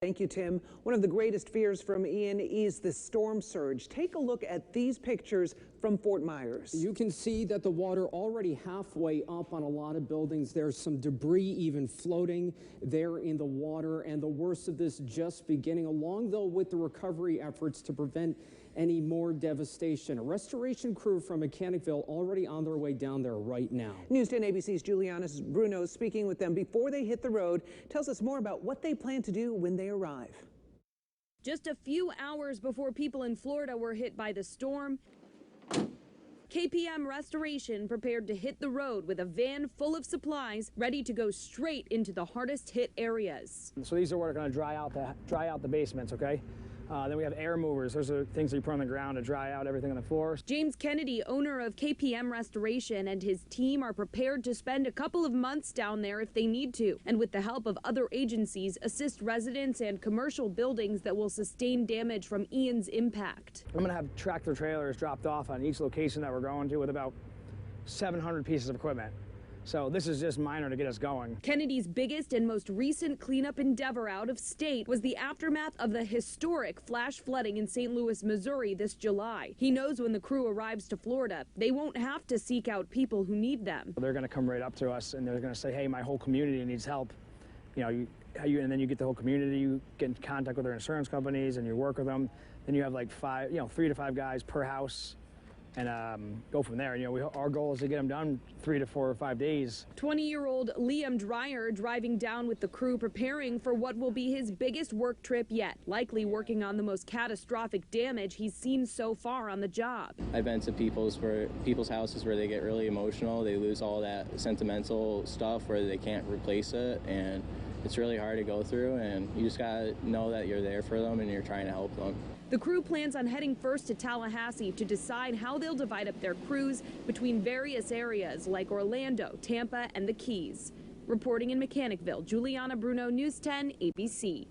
Thank you, Tim. One of the greatest fears from Ian is the storm surge. Take a look at these pictures from Fort Myers. You can see that the water already halfway up on a lot of buildings. There's some debris even floating there in the water, and the worst of this just beginning, along though with the recovery efforts to prevent any more devastation. A restoration crew from Mechanicville already on their way down there right now. News 10 ABC's Juliana Bruno speaking with them before they hit the road tells us more about what they plan to do when they arrive. Just a few hours before people in Florida were hit by the storm, KPM Restoration prepared to hit the road with a van full of supplies ready to go straight into the hardest hit areas. So these are what are going to dry out the basements, okay? Then we have air movers. Those are things that you put on the ground to dry out everything on the floor. James Kennedy, owner of KPM Restoration, and his team are prepared to spend a couple of months down there if they need to, and with the help of other agencies, assist residents and commercial buildings that will sustain damage from Ian's impact. I'm going to have tractor trailers dropped off on each location that we're going to with about 700 pieces of equipment. So this is just minor to get us going. Kennedy's biggest and most recent cleanup endeavor out of state was the aftermath of the historic flash flooding in St. Louis, Missouri this July. He knows when the crew arrives to Florida, they won't have to seek out people who need them. They're going to come right up to us and they're going to say, hey, my whole community needs help. And then you get the whole community, you get in contact with their insurance companies and you work with them. Then you have like 3 to 5 guys per house. And go from there. Our goal is to get them done 3 to 4 or 5 days. 20-year-old Liam Dreyer driving down with the crew, preparing for what will be his biggest work trip yet, likely working on the most catastrophic damage he's seen so far on the job. I've been to people's houses where they get really emotional. They lose all that sentimental stuff where they can't replace it, and it's really hard to go through, and you just gotta know that you're there for them and you're trying to help them. The crew plans on heading first to Tallahassee to decide how they'll divide up their crews between various areas like Orlando, Tampa, and the Keys. Reporting in Mechanicville, Juliana Bruno, News 10 ABC.